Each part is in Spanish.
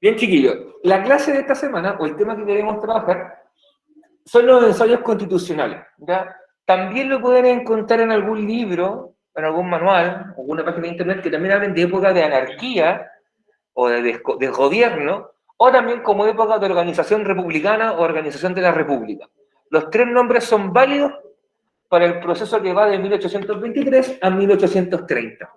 Bien, chiquillos, la clase de esta semana, o el tema que queremos trabajar, son los ensayos constitucionales, ¿ya? También lo pueden encontrar en algún libro, en algún manual, alguna página de internet que también hablen de época de anarquía o de desgobierno, o también como época de organización republicana o organización de la república. Los tres nombres son válidos para el proceso que va de 1823 a 1830.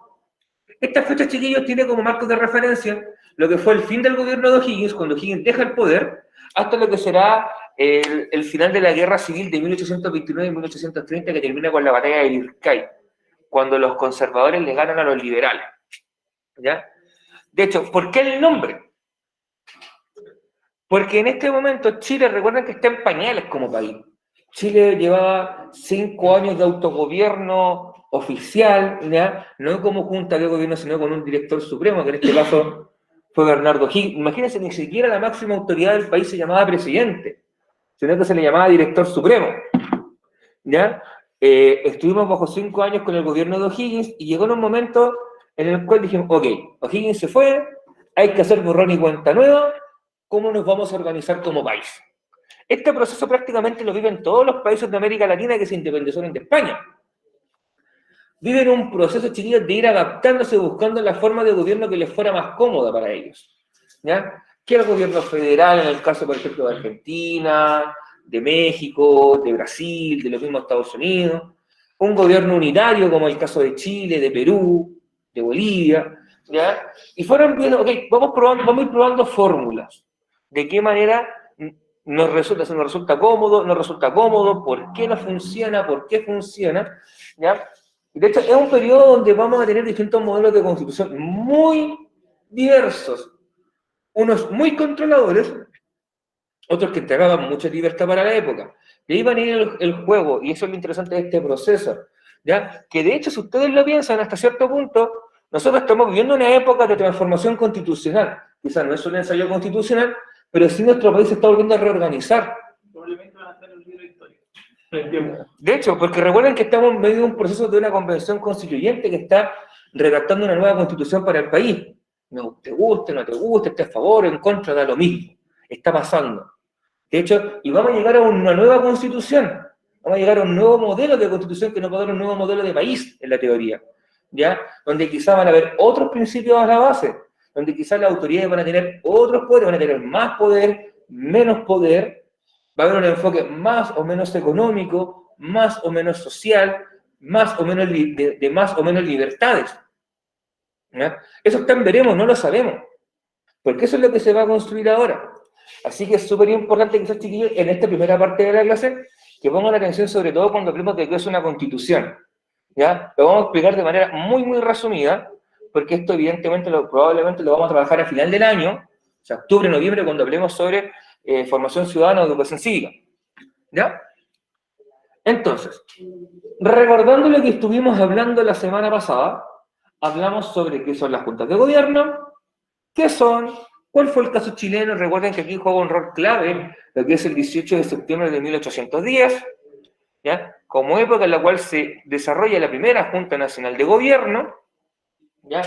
Esta fecha, chiquillos, tiene como marco de referencia lo que fue el fin del gobierno de O'Higgins, cuando O'Higgins deja el poder, hasta lo que será el final de la guerra civil de 1829 y 1830, que termina con la batalla de Irkay, cuando los conservadores le ganan a los liberales. ¿Ya? De hecho, ¿por qué el nombre? Porque en este momento Chile, recuerden que está en pañales como país. Chile llevaba 5 años de autogobierno oficial, ¿ya? No como junta de gobierno, sino con un director supremo, que en este caso fue Bernardo O'Higgins. Imagínense, ni siquiera la máxima autoridad del país se llamaba presidente, sino que se le llamaba director supremo, ¿ya? Estuvimos bajo 5 años con el gobierno de O'Higgins y llegó en un momento en el cual dijimos, ok, O'Higgins se fue, hay que hacer borrón y cuenta nueva, ¿cómo nos vamos a organizar como país? Este proceso prácticamente lo viven todos los países de América Latina que se independizaron de España. Viven un proceso, chiquillos, de ir adaptándose, buscando la forma de gobierno que les fuera más cómoda para ellos, ¿ya? Que el gobierno federal, en el caso, por ejemplo, de Argentina, de México, de Brasil, de los mismos Estados Unidos, un gobierno unitario como el caso de Chile, de Perú, de Bolivia, ¿ya? Y fueron viendo, ok, vamos a ir probando fórmulas. ¿De qué manera nos resulta cómodo, no resulta cómodo? ¿Por qué no funciona? ¿Por qué funciona? ¿Ya? De hecho, es un periodo donde vamos a tener distintos modelos de constitución muy diversos. Unos muy controladores, otros que entregaban mucha libertad para la época. Y ahí va a ir el juego, y eso es lo interesante de este proceso. ¿Ya? Que de hecho, si ustedes lo piensan hasta cierto punto, nosotros estamos viviendo una época de transformación constitucional. Quizás no es un ensayo constitucional, pero sí nuestro país se está volviendo a reorganizar. Probablemente van a hacer el libro de historia. De hecho, porque recuerden que estamos en medio de un proceso de una convención constituyente que está redactando una nueva constitución para el país. No te guste, no te guste, esté a favor, en contra, da lo mismo. Está pasando. De hecho, y vamos a llegar a una nueva constitución. Vamos a llegar a un nuevo modelo de constitución que nos va a dar un nuevo modelo de país, en la teoría. ¿Ya? Donde quizás van a haber otros principios a la base. Donde quizás las autoridades van a tener otros poderes, van a tener más poder, menos poder. Va a haber un enfoque más o menos económico, más o menos social, más o menos de más o menos libertades. ¿Ya? Eso también veremos, no lo sabemos. Porque eso es lo que se va a construir ahora. Así que es súper importante, quizás, chiquillos, en esta primera parte de la clase, que pongan atención sobre todo cuando hablemos de qué es una constitución. ¿Ya? Lo vamos a explicar de manera muy, muy resumida, porque esto evidentemente probablemente lo vamos a trabajar a final del año, o sea, octubre, noviembre, cuando hablemos sobre formación ciudadana o educación cívica. ¿Ya? Entonces, recordando lo que estuvimos hablando la semana pasada, hablamos sobre qué son las juntas de gobierno, qué son, cuál fue el caso chileno. Recuerden que aquí juega un rol clave lo que es el 18 de septiembre de 1810, ¿ya? Como época en la cual se desarrolla la primera Junta Nacional de Gobierno, ¿ya?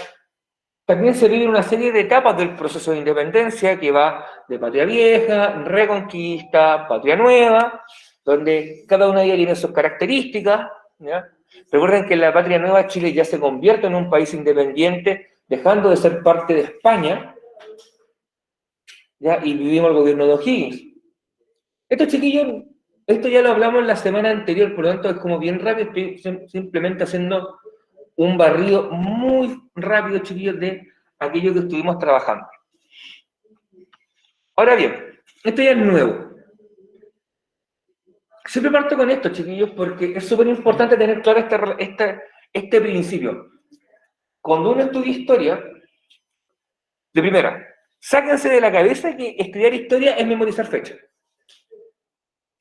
También se vive una serie de etapas del proceso de independencia que va de Patria Vieja, Reconquista, Patria Nueva, donde cada una de ellas tiene sus características, ¿ya? Recuerden que en la Patria Nueva Chile ya se convierte en un país independiente, dejando de ser parte de España, ¿ya? Y vivimos el gobierno de O'Higgins. Esto, chiquillos, esto ya lo hablamos la semana anterior, por lo tanto es como bien rápido, estoy simplemente haciendo un barrido muy rápido, chiquillos, de aquello que estuvimos trabajando. Ahora bien, esto ya es nuevo. Siempre parto con esto, chiquillos, porque es súper importante tener claro este principio. Cuando uno estudia historia, de primera, sáquense de la cabeza que estudiar historia es memorizar fechas.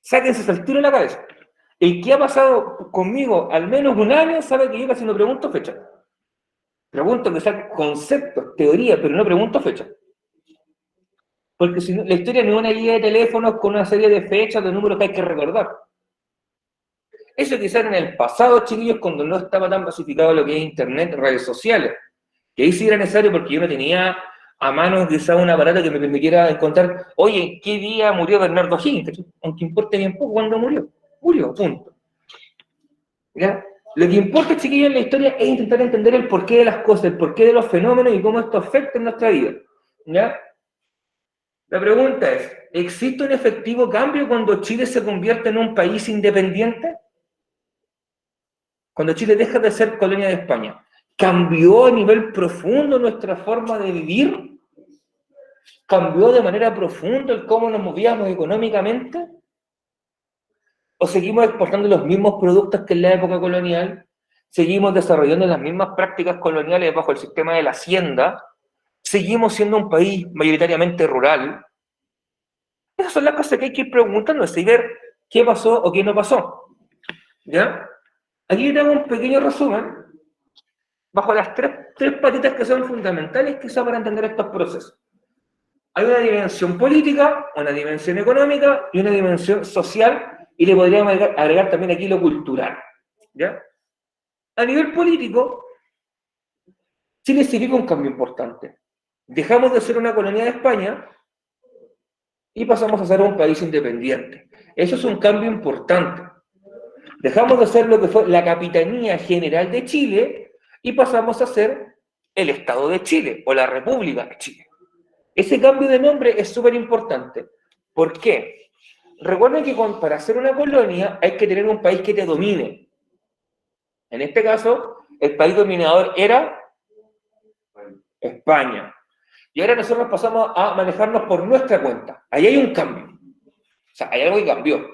Sáquense ese tiro de la cabeza. El que ha pasado conmigo al menos un año sabe que yo casi no pregunto fecha. Pregunto que sean conceptos, teoría, pero no pregunto fecha. Porque si no, la historia no es una guía de teléfonos con una serie de fechas, de números que hay que recordar. Eso quizás en el pasado, chiquillos, cuando no estaba tan masificado lo que es internet, redes sociales. Que ahí sí era necesario porque yo no tenía a mano quizá un aparato que me permitiera encontrar, oye, ¿qué día murió Bernardo Higgins? Aunque importe bien poco cuándo murió. Murió, punto. ¿Ya? Lo que importa, chiquillos, en la historia es intentar entender el porqué de las cosas, el porqué de los fenómenos y cómo esto afecta en nuestra vida. ¿Ya? La pregunta es, ¿existe un efectivo cambio cuando Chile se convierte en un país independiente? Cuando Chile deja de ser colonia de España. ¿Cambió a nivel profundo nuestra forma de vivir? ¿Cambió de manera profunda el cómo nos movíamos económicamente? ¿O seguimos exportando los mismos productos que en la época colonial? ¿Seguimos desarrollando las mismas prácticas coloniales bajo el sistema de la hacienda? ¿Seguimos siendo un país mayoritariamente rural? Esas son las cosas que hay que ir preguntándose y ver qué pasó o qué no pasó. ¿Ya? Aquí tengo un pequeño resumen bajo las tres patitas que son fundamentales quizá para entender estos procesos. Hay una dimensión política, una dimensión económica y una dimensión social, y le podríamos agregar también aquí lo cultural. ¿Ya? A nivel político, Chile se vive un cambio importante. Dejamos de ser una colonia de España y pasamos a ser un país independiente. Eso es un cambio importante. Dejamos de ser lo que fue la Capitanía General de Chile y pasamos a ser el Estado de Chile o la República de Chile. Ese cambio de nombre es súper importante. ¿Por qué? Recuerden que para ser una colonia hay que tener un país que te domine. En este caso, el país dominador era España. Y ahora nosotros pasamos a manejarnos por nuestra cuenta. Ahí hay un cambio. O sea, hay algo que cambió.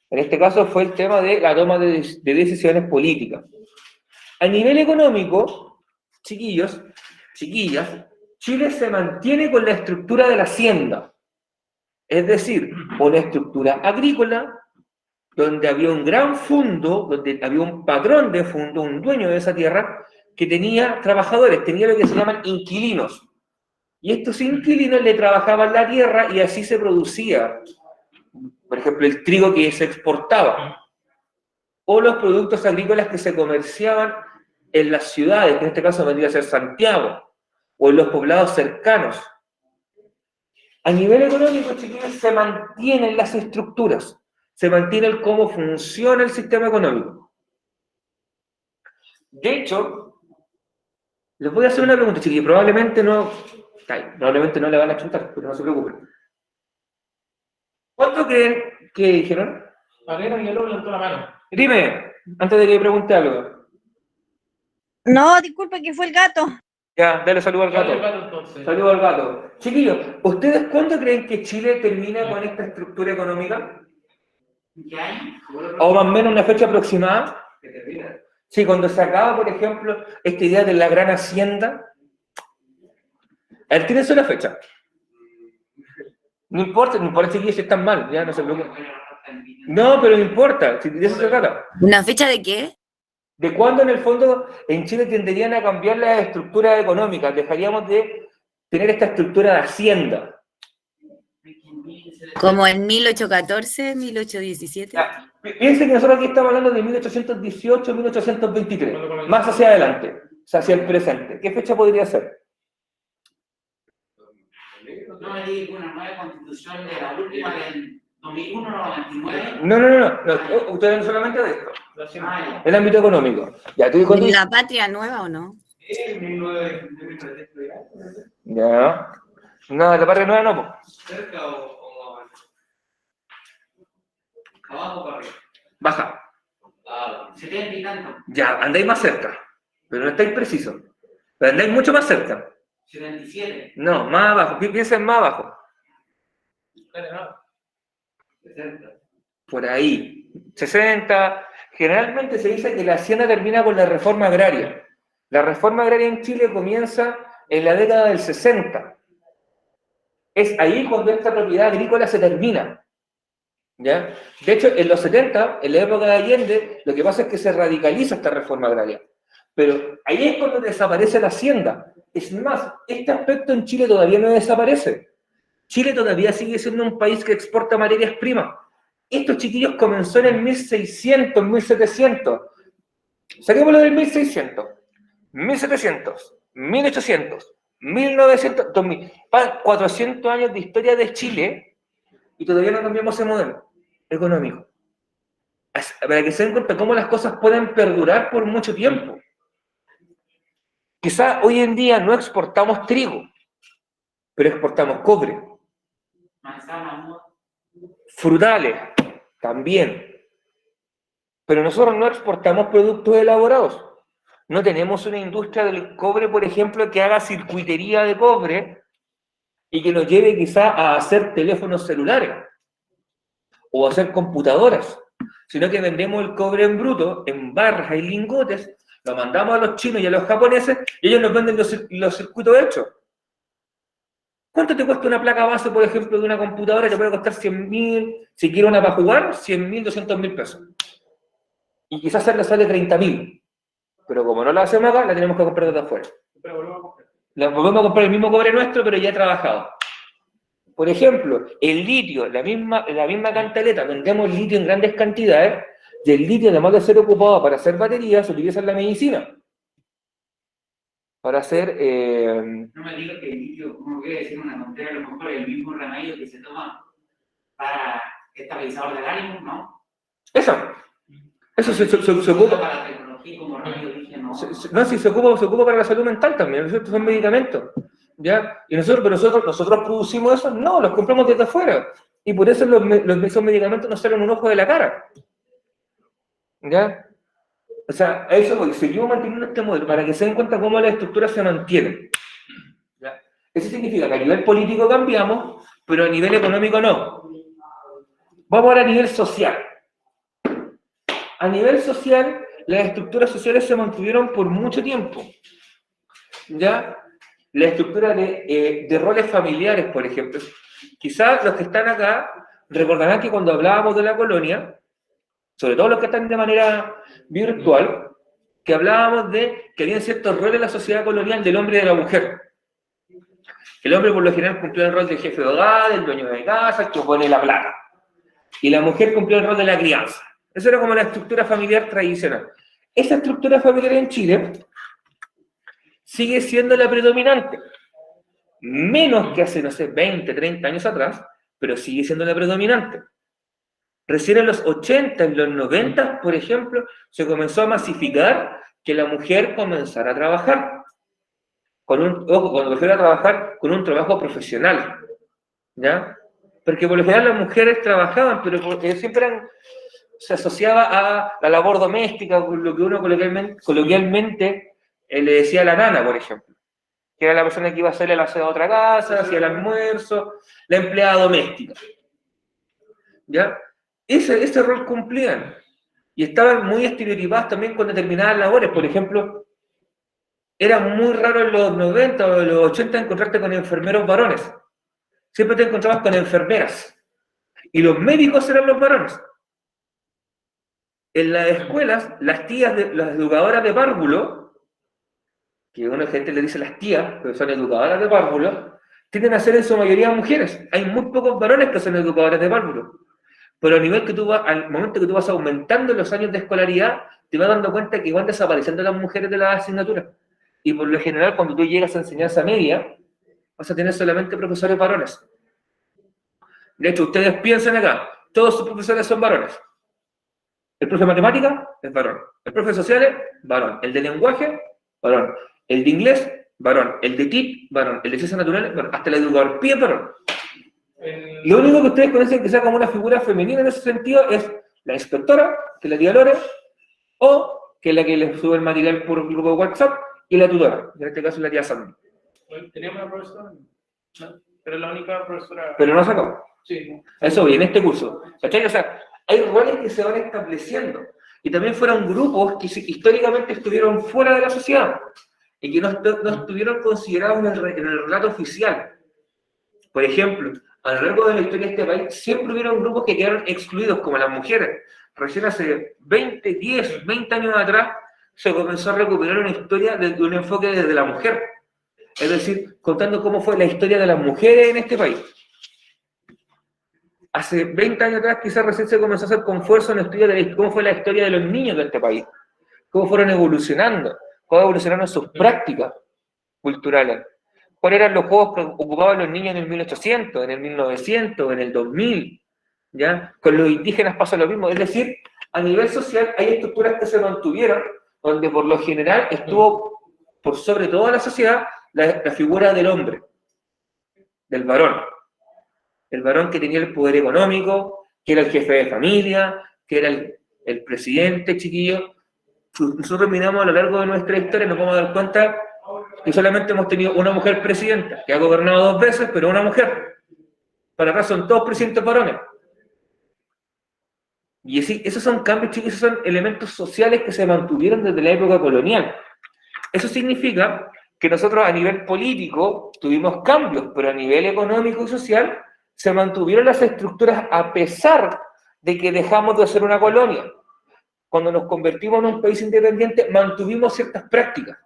En este caso fue el tema de la toma de decisiones políticas. A nivel económico, chiquillos, chiquillas, Chile se mantiene con la estructura de la hacienda. Es decir, una estructura agrícola donde había un gran fondo, donde había un patrón de fondo, un dueño de esa tierra, que tenía trabajadores, tenía lo que se llaman inquilinos. Y estos inquilinos le trabajaban la tierra y así se producía, por ejemplo, el trigo que se exportaba, o los productos agrícolas que se comerciaban en las ciudades, que en este caso vendría a ser Santiago, o en los poblados cercanos. A nivel económico, chiquillos, se mantienen las estructuras, se mantiene el cómo funciona el sistema económico. De hecho, les voy a hacer una pregunta, chiquillos, probablemente no le van a chutar, pero no se preocupen. ¿Cuánto creen que dijeron? Valera y el levantó la mano. Dime, antes de que pregunte algo. No, disculpe, que fue el gato. Ya, dale saludo al gato. Entonces. Saludo al gato. Chiquillos, ¿ustedes cuándo creen que Chile termina con esta estructura económica? ¿Qué año? ¿O más o menos una fecha aproximada? ¿Que termina? Sí, cuando se acaba, por ejemplo, esta idea de la gran hacienda. A ver, ¿tienes una fecha? No importa, chiquillos, si están mal, ya no se preocupen. No, pero no importa, si de eso se trata. ¿Una fecha de qué? ¿De cuándo en el fondo en Chile tenderían a cambiar las estructuras económicas? Dejaríamos de tener esta estructura de hacienda. ¿Como en 1814, 1817? Ya, piensen que nosotros aquí estamos hablando de 1818, 1823, más hacia adelante, o sea, hacia el presente. ¿Qué fecha podría ser? No me diga una nueva constitución de la última del 2001, 99. No, ustedes no solamente de esto, el ámbito económico. Ya, ¿tú cuándo? ¿La patria nueva o no? Ya. No, la patria nueva no, pues. ¿Cerca o abajo o para arriba? Baja. 70 y tanto. Ya, andáis más cerca, pero no estáis precisos. Pero andáis mucho más cerca. 77. No, más abajo, piensen más abajo. 60. Por ahí. 60. Generalmente se dice que la hacienda termina con la reforma agraria. La reforma agraria en Chile comienza en la década del 60. Es ahí cuando esta propiedad agrícola se termina. ¿Ya? De hecho, en los 70, en la época de Allende, lo que pasa es que se radicaliza esta reforma agraria. Pero ahí es cuando desaparece la hacienda. Es más, este aspecto en Chile todavía no desaparece. Chile todavía sigue siendo un país que exporta materias primas. Estos chiquillos comenzó en el 1600, 1700. Saquémoslo del 1600, 1700, 1800, 1900, 2000, 400 años de historia de Chile y todavía no cambiamos ese modelo económico. Para que se den cuenta cómo las cosas pueden perdurar por mucho tiempo. Quizá hoy en día no exportamos trigo, pero exportamos cobre. Manzana, Frutales, también. Pero nosotros no exportamos productos elaborados. No tenemos una industria del cobre, por ejemplo, que haga circuitería de cobre y que nos lleve quizá a hacer teléfonos celulares o a hacer computadoras, sino que vendemos el cobre en bruto, en barras y lingotes, lo mandamos a los chinos y a los japoneses y ellos nos venden los circuitos hechos. ¿Cuánto te cuesta una placa base, por ejemplo, de una computadora? Te puede costar 100.000, si quiero una para jugar, 100.000, 200.000 pesos. Y quizás le sale 30.000. Pero como no la hacemos acá, la tenemos que comprar desde afuera. La volvemos a comprar el mismo cobre nuestro, pero ya trabajado. Por ejemplo, el litio, la misma cantaleta, vendemos litio en grandes cantidades, y el litio, además de ser ocupado para hacer baterías, se utiliza en la medicina. Para hacer... No me digas que el litio, como voy a decir una tontería, a lo mejor es el mismo remedio que se toma para estabilizador del ánimo, ¿no? Eso se ocupa... Para la tecnología como remedio, dije, no. No, sí, se ocupa para la salud mental también, ¿no? Son medicamentos. ¿Ya? Y nosotros producimos eso, no, los compramos desde afuera. Y por eso esos medicamentos nos salen un ojo de la cara. ¿Ya? O sea, a eso voy, seguimos manteniendo este modelo para que se den cuenta cómo las estructuras se mantienen. ¿Ya? Eso significa que a nivel político cambiamos, pero a nivel económico no. Vamos ahora a nivel social. A nivel social, las estructuras sociales se mantuvieron por mucho tiempo. ¿Ya? La estructura de roles familiares, por ejemplo. Quizás los que están acá recordarán que cuando hablábamos de la colonia, sobre todo los que están de manera virtual, que hablábamos de que había ciertos roles en la sociedad colonial del hombre y de la mujer. El hombre por lo general cumplió el rol del jefe de hogar, el dueño de casa, el que pone la plata. Y la mujer cumplió el rol de la crianza. Eso era como la estructura familiar tradicional. Esa estructura familiar en Chile sigue siendo la predominante. Menos que hace, no sé, 20, 30 años atrás, pero sigue siendo la predominante. Recién en los 80, en los 90, por ejemplo, se comenzó a masificar que la mujer comenzara a trabajar. Cuando me refiero a trabajar, con un trabajo profesional. ¿Ya? Porque por lo general las mujeres trabajaban, pero siempre se asociaba a la labor doméstica, lo que uno coloquialmente le decía a la nana, por ejemplo. Que era la persona que iba a hacer el aseo a otra casa, hacía el almuerzo, la empleada doméstica. ¿Ya? Ese rol cumplían. Y estaban muy estereotipadas también con determinadas labores. Por ejemplo, era muy raro en los 90 o en los 80 encontrarte con enfermeros varones. Siempre te encontrabas con enfermeras. Y los médicos eran los varones. En las escuelas, las educadoras de párvulo, que una gente le dice las tías, pero son educadoras de párvulo, tienden a ser en su mayoría mujeres. Hay muy pocos varones que son educadoras de párvulo. Pero al momento que tú vas aumentando los años de escolaridad, te vas dando cuenta que van desapareciendo las mujeres de las asignaturas. Y por lo general, cuando tú llegas a enseñanza media, vas a tener solamente profesores varones. De hecho, ustedes piensan acá, todos sus profesores son varones. El profe de matemática es varón. El profe de sociales, varón. El de lenguaje, varón. El de inglés, varón. El de TIC, varón. El de ciencias naturales, varón. Hasta el educador pie, varón. Lo único que ustedes conocen que sea como una figura femenina en ese sentido es la inspectora, que es la tía Lore, o que es la que les sube el material por grupo de WhatsApp, y la tutora, en este caso la tía Sandy. Teníamos una profesora, ¿no? Pero la única profesora... Pero no sacó. Sí. Eso, y en este curso. ¿Cachai? O sea, hay roles que se van estableciendo. Y también fueron grupos que históricamente estuvieron fuera de la sociedad y que no estuvieron considerados en el relato oficial. Por ejemplo, a lo largo de la historia de este país siempre hubieron grupos que quedaron excluidos, como las mujeres. Recién hace 10, 20 años atrás se comenzó a recuperar una historia de un enfoque desde la mujer. Es decir, contando cómo fue la historia de las mujeres en este país. Hace 20 años atrás quizás recién se comenzó a hacer con fuerza una historia de cómo fue la historia de los niños de este país. Cómo fueron evolucionando, cómo evolucionaron sus prácticas culturales. cuáles eran los juegos que ocupaban los niños en el 1800, en el 1900, en el 2000, ¿ya? Con los indígenas pasa lo mismo, es decir, a nivel social hay estructuras que se mantuvieron, donde por lo general estuvo por sobre toda la sociedad la figura del hombre, del varón. El varón que tenía el poder económico, que era el jefe de familia, que era el presidente, chiquillo. Nosotros miramos a lo largo de nuestra historia y nos vamos a dar cuenta que solamente hemos tenido una mujer presidenta, que ha gobernado 2 veces, pero una mujer. Para acá son todos presidentes varones. Y así, esos son cambios, chicos, esos son elementos sociales que se mantuvieron desde la época colonial. Eso significa que nosotros a nivel político tuvimos cambios, pero a nivel económico y social se mantuvieron las estructuras a pesar de que dejamos de ser una colonia. Cuando nos convertimos en un país independiente, mantuvimos ciertas prácticas.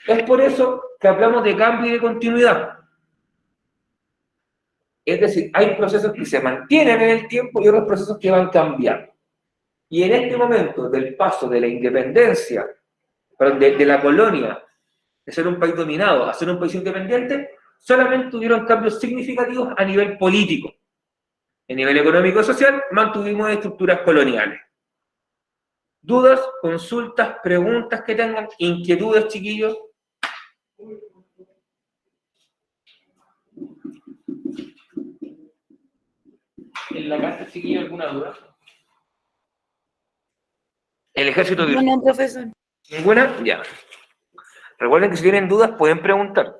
Es por eso que hablamos de cambio y de continuidad. Es decir, hay procesos que se mantienen en el tiempo y otros procesos que van cambiando. Y en este momento del paso de la independencia, de la colonia, de ser un país dominado a ser un país independiente, solamente tuvieron cambios significativos a nivel político. A nivel económico y social, mantuvimos estructuras coloniales. ¿Dudas, consultas, preguntas que tengan? ¿Inquietudes, chiquillos? ¿En la carta, chiquillo, alguna duda? El ejército de... No, profesor. ¿Ninguna? Ya. Recuerden que si tienen dudas pueden preguntar.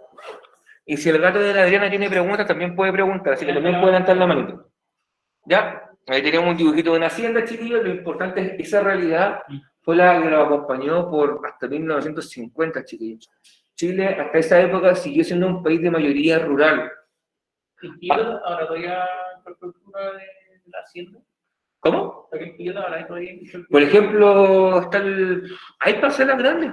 Y si el gato de la Adriana tiene preguntas, también puede preguntar, así que también pueden levantar la manito. ¿Ya? Ahí tenemos un dibujito de una hacienda, chiquillos. Lo importante es que esa realidad fue la que nos acompañó por hasta 1950, chiquillos. Chile, hasta esa época, siguió siendo un país de mayoría rural. ¿Y ahora todavía infraestructura de la hacienda? ¿Cómo? ¿Aquí en Quillota ahora hay todavía infraestructura? Por ejemplo, hay parcelas grandes.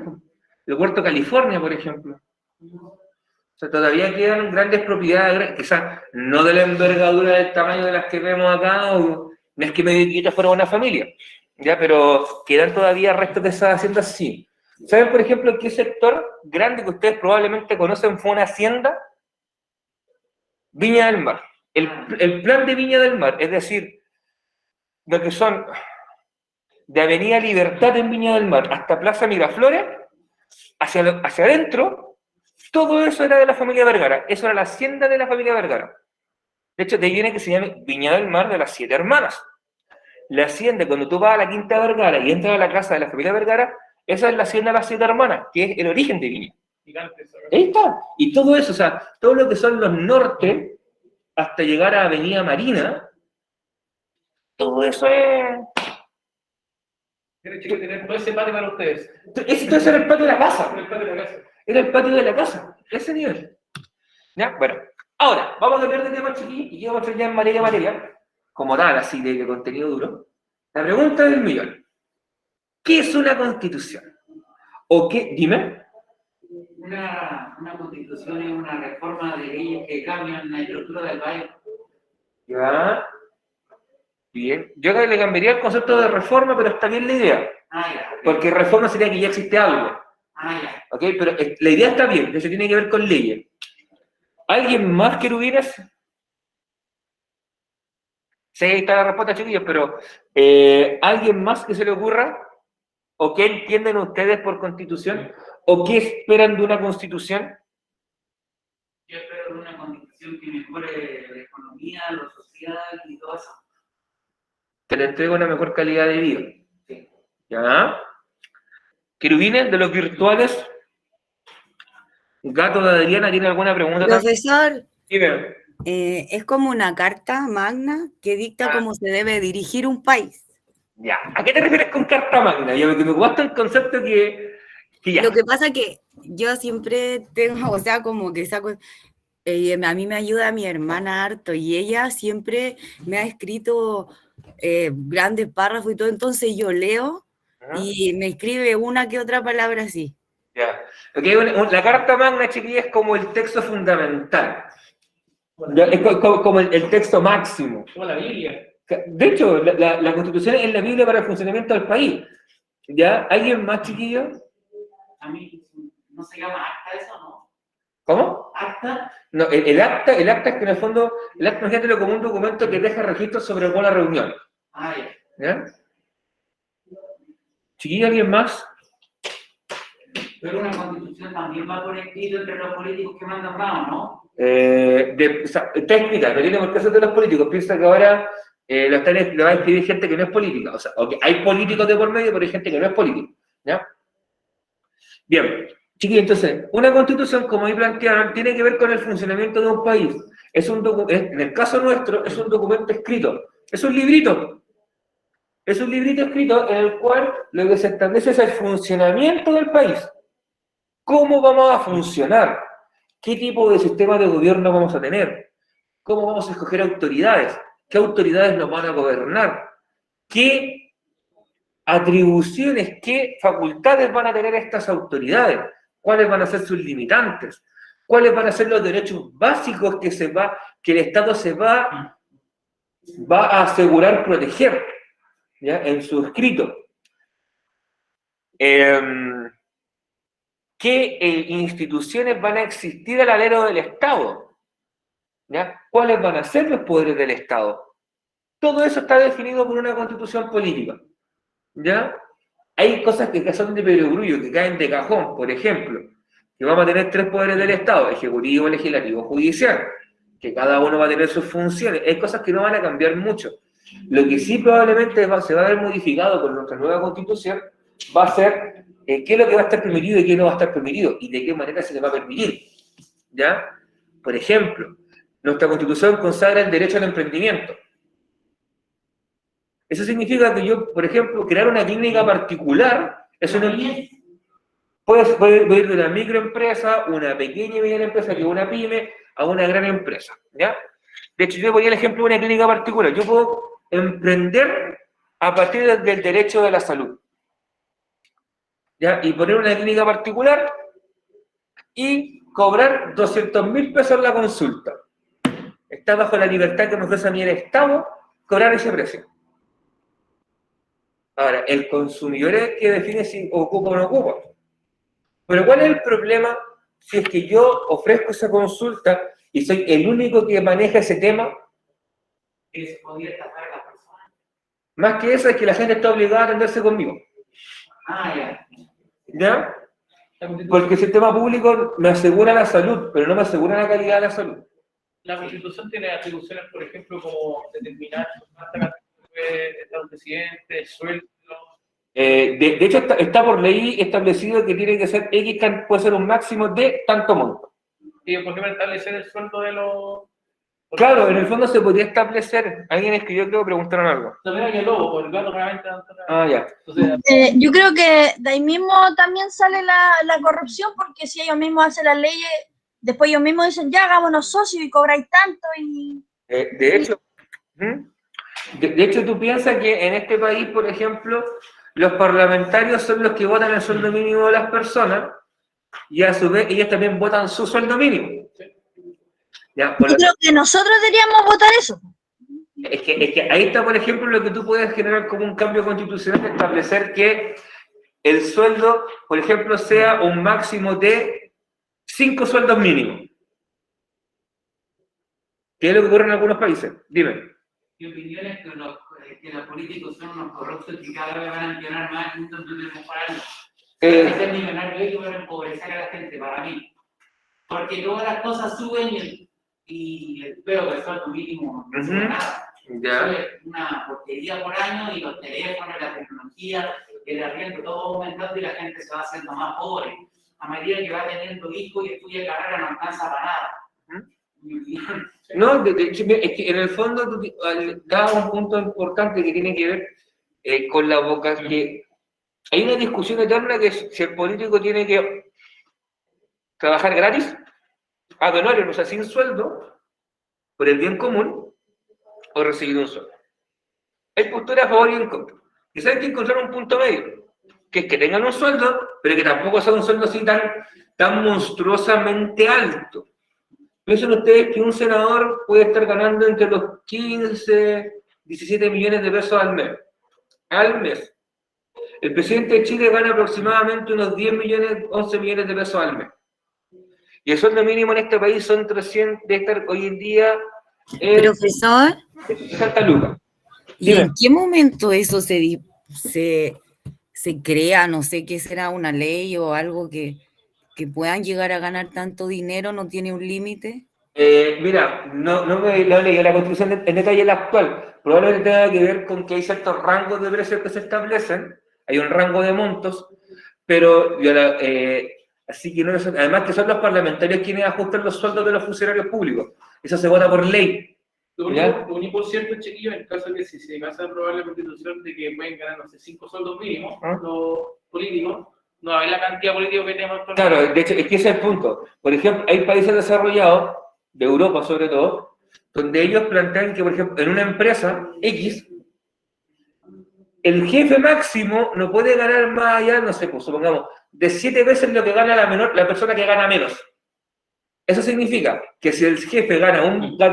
El Huerto California, por ejemplo. O sea, todavía quedan grandes propiedades, quizás no de la envergadura del tamaño de las que vemos acá, o no es que Medellín fuera una familia, ¿ya? Pero quedan todavía restos de esas haciendas, sí. ¿Saben, por ejemplo, qué sector grande que ustedes probablemente conocen fue una hacienda? Viña del Mar. El plan de Viña del Mar, es decir, lo que son de Avenida Libertad en Viña del Mar hasta Plaza Miraflores, hacia adentro, todo eso era de la familia Vergara. Eso era la hacienda de la familia Vergara. De hecho, de ahí viene que se llame Viña del Mar de las 7 hermanas. La hacienda, cuando tú vas a la Quinta Vergara y entras a la casa de la familia Vergara, esa es la hacienda de las 7 hermanas, que es el origen de Viña. Ahí está. Y todo eso, o sea, todo lo que son los norte, hasta llegar a Avenida Marina, todo eso es... Tienen que tener todo ese patio para ustedes. Ese era el patio de la casa. El patio de la casa. Era el patio de la casa, ese nivel. ¿Ya? Bueno, ahora, vamos a cambiar de tema, chiquillos, y vamos a entrar ya en materia, como tal, así de contenido duro. La pregunta del millón. ¿Qué es una constitución? ¿O qué? Dime. Una constitución es una reforma de leyes que cambian la estructura del país. Ya. Bien. Yo le cambiaría el concepto de reforma, pero está bien la idea. Ya. Porque reforma sería que ya existe algo. Ya. ¿Ok? Pero la idea está bien, eso tiene que ver con leyes. ¿Alguien más, querubines? Sí, ahí está la respuesta, chiquillos, pero ¿alguien más que se le ocurra? ¿O qué entienden ustedes por constitución? ¿O qué esperan de una constitución? Yo espero una constitución que mejore la economía, lo social y todo eso. Que le entregue una mejor calidad de vida. Sí. ¿Ya? ¿Querubines de los virtuales? ¿Gato de Adriana tiene alguna pregunta? Profesor, Dime. es como una carta magna que dicta cómo se debe dirigir un país. Ya. ¿A qué te refieres con carta magna? Ya, porque me gusta el concepto que ya. Lo que pasa que yo siempre tengo, o sea, como que saco... a mí me ayuda mi hermana harto y ella siempre me ha escrito grandes párrafos y todo, entonces yo leo y me escribe una que otra palabra así. Ya. Okay, la carta magna, chiquilla, es como el texto fundamental. Ya, es como el texto máximo. Como la Biblia. De hecho, la Constitución es la Biblia para el funcionamiento del país. ¿Ya? ¿Alguien más, chiquillo? A mí no se llama acta eso, ¿no? ¿Cómo? ¿Acta? No, el acta es que en el fondo, el acta, imagínatelo como un documento que deja registro sobre alguna reunión. Ah, ya. ¿Ya? ¿Chiquilla, alguien más? Pero una constitución también va por escrito entre los políticos que mandan más, ¿no? O sea, está escrita, no tiene por qué ser de los políticos. Piensa que ahora lo va a escribir gente que no es política. O sea, okay, hay políticos de por medio, pero hay gente que no es política. ¿Ya? Bien, chiquillos, entonces, una constitución, como ahí plantearon, tiene que ver con el funcionamiento de un país. En el caso nuestro, es un documento escrito. Es un librito. Es un librito escrito en el cual lo que se establece es el funcionamiento del país. ¿Cómo vamos a funcionar? ¿Qué tipo de sistema de gobierno vamos a tener? ¿Cómo vamos a escoger autoridades? ¿Qué autoridades nos van a gobernar? ¿Qué atribuciones, qué facultades van a tener estas autoridades? ¿Cuáles van a ser sus limitantes? ¿Cuáles van a ser los derechos básicos que el Estado se va a asegurar proteger, ¿ya? En su escrito? ¿Qué instituciones van a existir al alero del Estado? ¿Ya? ¿Cuáles van a ser los poderes del Estado? Todo eso está definido por una constitución política. ¿Ya? Hay cosas que son de perogrullo, que caen de cajón, por ejemplo, que vamos a tener 3 poderes del Estado, ejecutivo, legislativo, judicial, que cada uno va a tener sus funciones. Hay cosas que no van a cambiar mucho. Lo que sí probablemente se va a ver modificado con nuestra nueva constitución va a ser qué es lo que va a estar permitido y qué no va a estar permitido, y de qué manera se le va a permitir. ¿Ya? Por ejemplo, nuestra constitución consagra el derecho al emprendimiento. Eso significa que yo, por ejemplo, crear una clínica particular, eso no puede ir de una microempresa, una pequeña y mediana empresa, que es una pyme, a una gran empresa. ¿Ya? De hecho, yo voy al ejemplo de una clínica particular. Yo puedo emprender a partir del derecho de la salud. ¿Ya? Y poner una clínica particular y cobrar 200.000 pesos la consulta. Está bajo la libertad que me ofrece a mí el Estado cobrar ese precio. Ahora, el consumidor es el que define si ocupa o no ocupa. Pero ¿cuál es el problema si es que yo ofrezco esa consulta y soy el único que maneja ese tema? Que se podía estafar a la persona. Más que eso es que la gente está obligada a atenderse conmigo. Ah, ya. ¿Ya? Porque el sistema público me asegura la salud, pero no me asegura la calidad de la salud. La Constitución tiene atribuciones, por ejemplo, como determinar cuánta cantidad puede estar un presidente, el sueldo. De hecho, está por ley establecido que tiene que ser X, puede ser un máximo de tanto monto. Y por ejemplo, establecer el sueldo de los. Claro, en el fondo se podría establecer. Alguien escribió, creo que preguntaron algo. También hay el lobo, por el gato realmente. Ah, ya. Entonces, Yo creo que de ahí mismo también sale la corrupción, porque si ellos mismos hacen las leyes, después ellos mismos dicen, ya hagámonos socios y cobráis tanto. De hecho, tú piensas que en este país, por ejemplo, los parlamentarios son los que votan el sueldo mínimo de las personas y a su vez ellos también votan su sueldo mínimo. Ya, Yo creo que nosotros deberíamos votar eso. Es que ahí está, por ejemplo, lo que tú puedes generar como un cambio constitucional, establecer que el sueldo, por ejemplo, sea un máximo de 5 sueldos mínimos. ¿Qué es lo que ocurre en algunos países? Dime. Mi opinión es que los políticos son unos corruptos que cada vez van a empeorar más y no tenemos para algo. Hay que ser millonario y van a empobrecer a la gente, para mí. Porque todas las cosas suben y veo que el sueldo mínimo no sube nada. Ya. Una porquería por año y los teléfonos, la tecnología, el arriendo, todo va aumentando y la gente se va haciendo más pobre. A medida que va teniendo hijos y estudia carrera no alcanza para nada. No, es que en el fondo tú das un punto importante que tiene que ver con la vocación. Hay una discusión eterna que es si el político tiene que trabajar gratis, ad honorem, o sea, sin sueldo, por el bien común, o recibir un sueldo. Hay posturas a favor y en contra. Y saben que encontrar un punto medio, que es que tengan un sueldo, pero que tampoco sea un sueldo así tan monstruosamente alto. Piensen ustedes que un senador puede estar ganando entre los 15, 17 millones de pesos al mes. Al mes. El presidente de Chile gana aproximadamente unos 10 millones, 11 millones de pesos al mes. Y el sueldo mínimo en este país son 300, de estar hoy en día Profesor, 60 lucas. ¿y Dime. en qué momento eso se crea? No sé qué será, una ley o algo que puedan llegar a ganar tanto dinero, ¿no tiene un límite? Mira, no leí la Constitución en detalle la actual. Probablemente tenga que ver con que hay ciertos rangos de precios que se establecen, hay un rango de montos, pero así que no es, además que son los parlamentarios quienes ajustan los sueldos de los funcionarios públicos. Eso se vota por ley. Lo ¿Ya? único cierto, chiquillo, en el caso de que si se llegase a aprobar la constitución de que pueden ganar, no sé, 5 sueldos mínimos, los políticos, no va a haber la cantidad de políticos que tenemos actualmente. Claro, de hecho, es que ese es el punto. Por ejemplo, hay países desarrollados, de Europa sobre todo, donde ellos plantean que, por ejemplo, en una empresa X, el jefe máximo no puede ganar más allá, no sé, pues supongamos, de 7 veces lo que gana la persona que gana menos. Eso significa que si el jefe gana la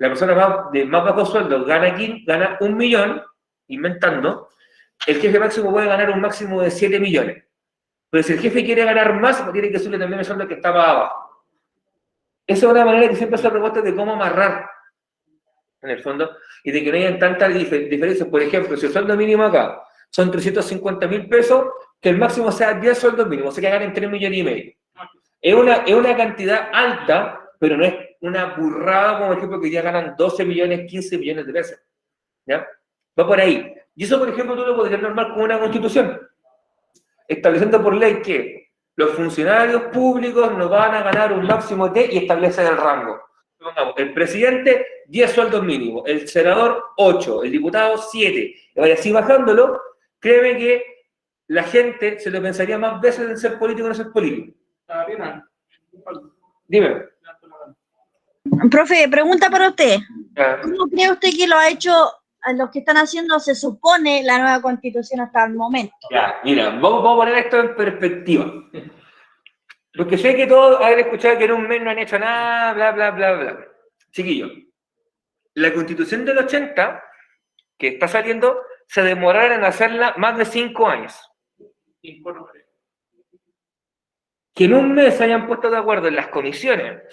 persona de más bajo sueldo gana 1 millón, inventando, el jefe máximo puede ganar un máximo de 7 millones. Pero si el jefe quiere ganar más, tiene que subirle también el sueldo que estaba abajo. Esa es una manera que siempre se rebota de cómo amarrar, en el fondo, y de que no haya tantas diferencias. Por ejemplo, si el sueldo mínimo acá son 350.000 pesos, que el máximo sea 10 sueldos mínimos, o sea que ganen 3 millones y medio. Es una cantidad alta, pero no es una burrada, como por ejemplo, que ya ganan 12 millones, 15 millones de pesos. ¿Ya? Va por ahí. Y eso, por ejemplo, tú lo podrías normar con una constitución, estableciendo por ley que los funcionarios públicos no van a ganar un máximo de, y establecer el rango. Supongamos, el presidente, 10 sueldos mínimos, el senador, 8, el diputado, 7. Y vaya así bajándolo, créeme que la gente se lo pensaría más veces en ser político o no ser político. Dime. Profe, pregunta para usted. Ah. ¿Cómo cree usted que lo ha hecho a los que están haciendo, se supone, la nueva constitución hasta el momento? Ya, mira, vamos a poner esto en perspectiva. Porque sé que todos han escuchado que en un mes no han hecho nada, bla, bla, bla, bla. Chiquillos, la constitución del 80, que está saliendo, se demoraron en hacerla más de 5 años. Que en un mes se hayan puesto de acuerdo en las comisiones,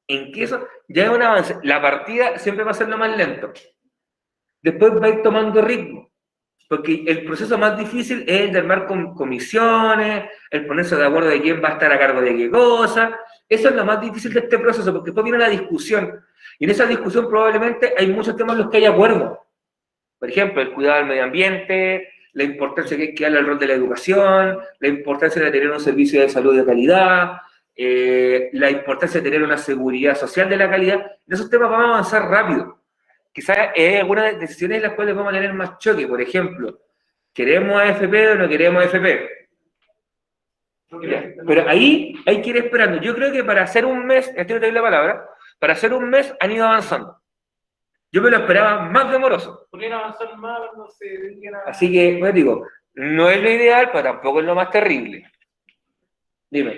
en que eso ya es un avance. La partida siempre va a ser lo más lento. Después va a ir tomando ritmo. Porque el proceso más difícil es el de armar comisiones, el ponerse de acuerdo de quién va a estar a cargo de qué cosa. Eso es lo más difícil de este proceso, porque después viene la discusión. Y en esa discusión probablemente hay muchos temas en los que hay acuerdo. Por ejemplo, el cuidado del medio ambiente, la importancia que hay que darle al rol de la educación, la importancia de tener un servicio de salud de calidad, la importancia de tener una seguridad social de la calidad. En esos temas vamos a avanzar rápido. Quizás hay algunas decisiones en las cuales vamos a tener más choque. Por ejemplo, ¿queremos AFP o no queremos AFP? Pero ahí hay que ir esperando. Yo creo que para hacer un mes, esto no te doy la palabra, para hacer un mes han ido avanzando. Yo me lo esperaba más demoroso. Podrían avanzar más, no sé. Así que, pues digo, no es lo ideal, pero tampoco es lo más terrible. Dime.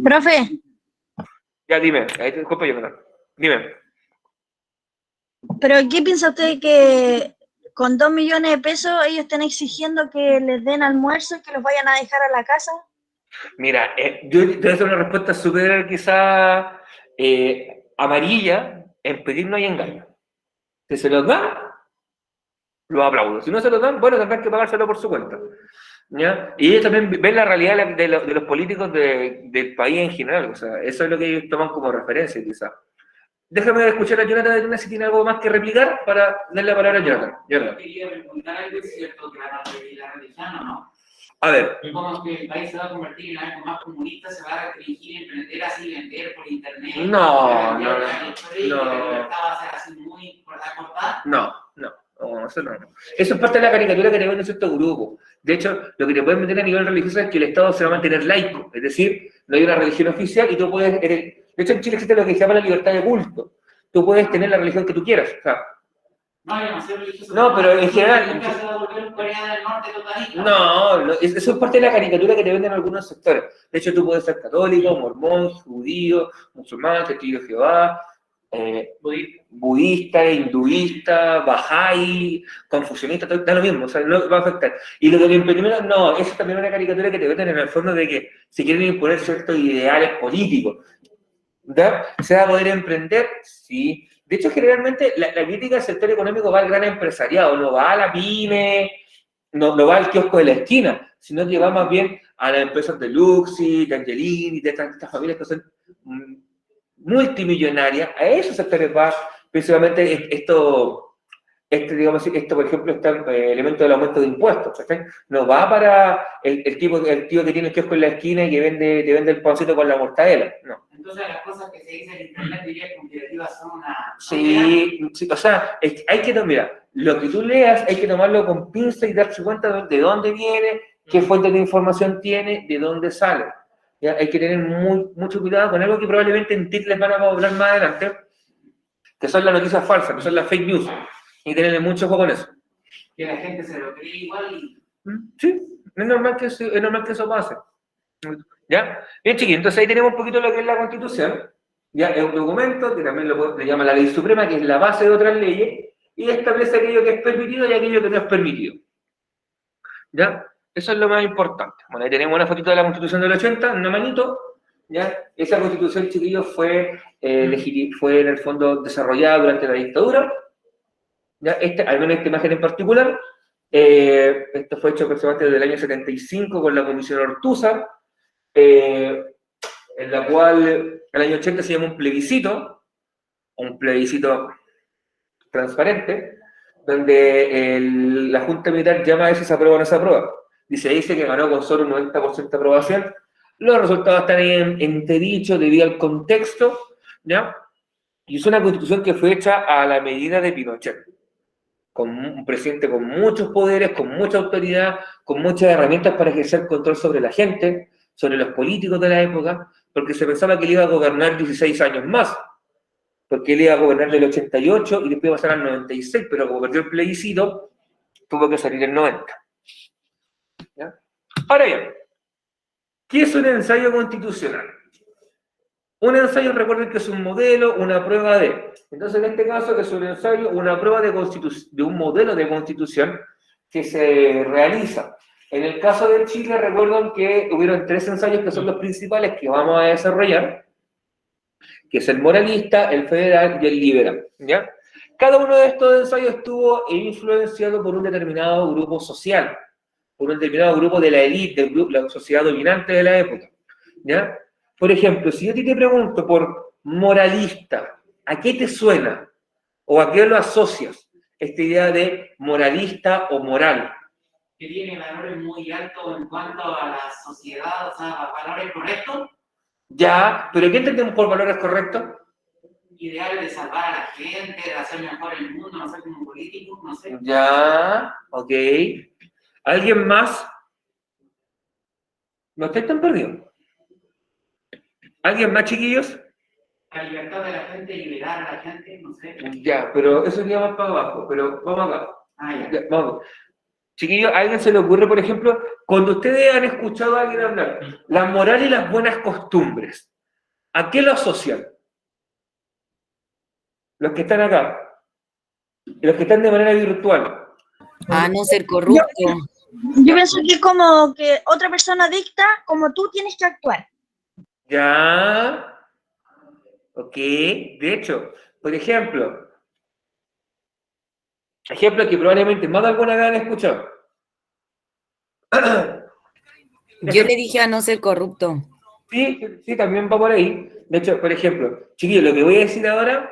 Profe, Ya, dime. Ahí te disculpo yo, perdón. Dime. ¿pero qué piensa usted que con 2 millones de pesos ellos están exigiendo que les den almuerzo y que los vayan a dejar a la casa? Mira, yo te voy a hacer una respuesta súper quizá amarilla, en pedir no hay engaño. Si se los dan, lo aplaudo. Si no se los dan, bueno, tendrán que pagárselo por su cuenta. ¿Ya? Y ellos también ven la realidad de los políticos del país en general. O sea, eso es lo que ellos toman como referencia, quizá. Déjame escuchar a Jonathan si tiene algo más que replicar para darle la palabra a Jonathan. Yo quería preguntar algo, ¿es cierto que van a prohibir la religión o no? A ver. ¿Cómo que el país se va a convertir en algo más comunista? ¿Se va a restringir emprender así, vender por internet? No. Eso no. Eso es parte de la caricatura que te venden cierto grupo. De hecho, lo que te pueden meter a nivel religioso es que el Estado se va a mantener laico. Es decir, no hay una religión oficial y tú puedes... De hecho, en Chile existe lo que se llama la libertad de culto. Tú puedes tener la religión que tú quieras. O sea, no, pero en general... No, eso es parte de la caricatura que te venden algunos sectores. De hecho, tú puedes ser católico, mormón, judío, musulmán, testigo de Jehová, budista, hinduista, bahá'í, confucionista, todo, da lo mismo, o sea, no va a afectar. Y lo del impedimento, no, eso es también una caricatura que te meten en el fondo de que si quieren imponer ciertos ideales políticos, ¿ya? ¿Se va a poder emprender? Sí. De hecho, generalmente la crítica del sector económico va al gran empresariado, no va a la pyme, no va al kiosco de la esquina, sino que va más bien a las empresas de Luxi, de Angelini, de estas familias que son multimillonarias. A esos sectores va principalmente digamos, esto, por ejemplo, está el elemento del aumento de impuestos, ¿sí? No va para el tío que tiene el kiosco en la esquina y que te vende el pancito con la mortadela, no. Entonces las cosas que se dicen en internet diría que conspirativas son una... Sí, o sea, hay que mira, lo que tú leas hay que tomarlo con pinza y darse cuenta de dónde viene, qué fuente de información tiene, de dónde sale. ¿Ya? Hay que tener mucho cuidado con algo que probablemente en TIT les van a hablar más adelante, que son las noticias falsas, que son las fake news. Y tenerle mucho ojo con eso. Que la gente se lo cree igual y... Sí, es normal que eso pase. ¿Ya? Bien, chiquillos, entonces ahí tenemos un poquito lo que es la Constitución. Ya es un documento que también le llama la Ley Suprema, que es la base de otras leyes, y establece aquello que es permitido y aquello que no es permitido. ¿Ya? Eso es lo más importante. Bueno, ahí tenemos una fotito de la Constitución del 80, una manito. ¿Ya? Esa Constitución, chiquillos, fue en el fondo desarrollada durante la dictadura. ¿Ya? Al menos esta imagen en particular, esto fue hecho aproximadamente desde el año 75 con la Comisión Ortúzar, en la cual en el año 80 se llama un plebiscito transparente, donde la Junta Militar llama a eso se aprueba o no se aprueba. Dice que ganó con solo un 90% de aprobación. Los resultados están ahí entredichos debido al contexto, ¿ya? Y es una constitución que fue hecha a la medida de Pinochet, con un presidente con muchos poderes, con mucha autoridad, con muchas herramientas para ejercer control sobre la gente, sobre los políticos de la época, porque se pensaba que él iba a gobernar 16 años más, porque él iba a gobernar del 88 y después iba a pasar al 96, pero como perdió el plebiscito, tuvo que salir el 90. ¿Ya? Ahora bien, ¿qué es un ensayo constitucional? Un ensayo, recuerden que es un modelo, una prueba de. Entonces, en este caso, es un ensayo, una prueba de un modelo de constitución que se realiza. En el caso de Chile, recuerden que hubieron 3 ensayos que son los principales que vamos a desarrollar, que es el moralista, el federal y el liberal. ¿Ya? Cada uno de estos ensayos estuvo influenciado por un determinado grupo social, por un determinado grupo de la élite, la sociedad dominante de la época. ¿Ya? Por ejemplo, si yo a ti te pregunto por moralista, ¿a qué te suena? ¿O a qué lo asocias? Esta idea de moralista o moral. Que tiene valores muy altos en cuanto a la sociedad, o sea, valores correctos. Ya, pero ¿qué entendemos por valores correctos? Ideales de salvar a la gente, de hacer mejor el mundo, no ser como político, no sé. Ya, ok. ¿Alguien más? ¿No estáis tan perdidos? ¿Alguien más, chiquillos? La libertad de la gente, liberar a la gente, no sé. Ya, pero eso iría más para abajo, pero vamos acá. Ya. Ya, vamos. Chiquillos, ¿a alguien se le ocurre, por ejemplo, cuando ustedes han escuchado a alguien hablar, la moral y las buenas costumbres, ¿a qué lo asocian? Los que están acá, y los que están de manera virtual. A no ser corrupto. Yo pienso que como que otra persona dicta, como tú tienes que actuar. Ya, ok, de hecho, por ejemplo que probablemente más de alguna vez han escuchado. Yo le dije a no ser corrupto. Sí, también va por ahí. De hecho, por ejemplo, chiquillos, lo que voy a decir ahora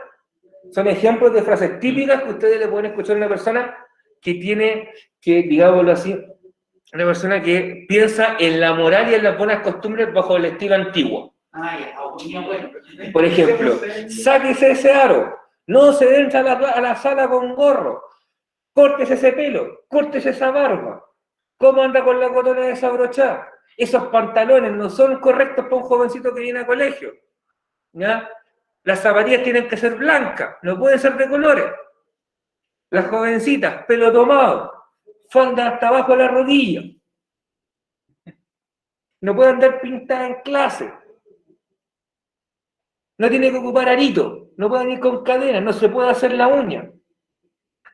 son ejemplos de frases típicas que ustedes le pueden escuchar a una persona que tiene, que digámoslo así, una persona que piensa en la moral y en las buenas costumbres bajo el estilo antiguo. Por ejemplo, sáquese ese aro, no se entra a la sala con gorro, córtese ese pelo, córtese esa barba, ¿cómo anda con la cotona desabrochada? Esos pantalones no son correctos para un jovencito que viene a colegio. ¿Ya? Las zapatillas tienen que ser blancas, no pueden ser de colores. Las jovencitas, pelo tomado, falda hasta abajo de la rodilla. No pueden andar pintadas en clase. no tiene que ocupar arito, no pueden ir con cadenas, no se puede hacer la uña.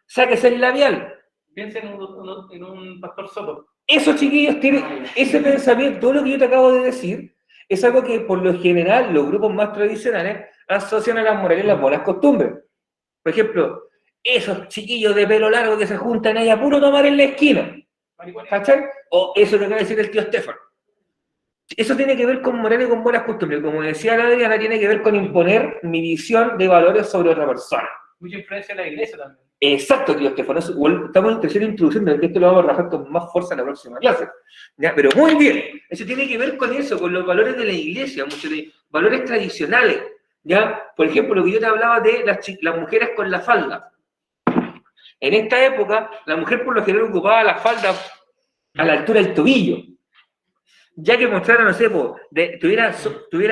Sáquese el labial. Piensa en un pastor Soto. Esos chiquillos tienen ese pensamiento, todo lo que yo te acabo de decir, es algo que por lo general los grupos más tradicionales asocian a las morales y las buenas costumbres. Por ejemplo, esos chiquillos de pelo largo que se juntan ahí a puro tomar en la esquina. ¿Cachai? O eso que acaba de decir el tío Estefano. Eso tiene que ver con morales y con buenas costumbres. Como decía la Adriana, tiene que ver con imponer mi visión de valores sobre otra persona. Mucha influencia en la iglesia también. Exacto, tío Estefano. Estamos en tercera introducción, de que esto lo vamos a trabajar con más fuerza en la próxima clase. ¿Ya? Pero muy bien, eso tiene que ver con eso, con los valores de la iglesia, muchos de valores tradicionales. ¿Ya? Por ejemplo, lo que yo te hablaba de las mujeres con la falda. En esta época, la mujer por lo general ocupaba la falda a la altura del tobillo. Ya que mostrara, no sé, tuviera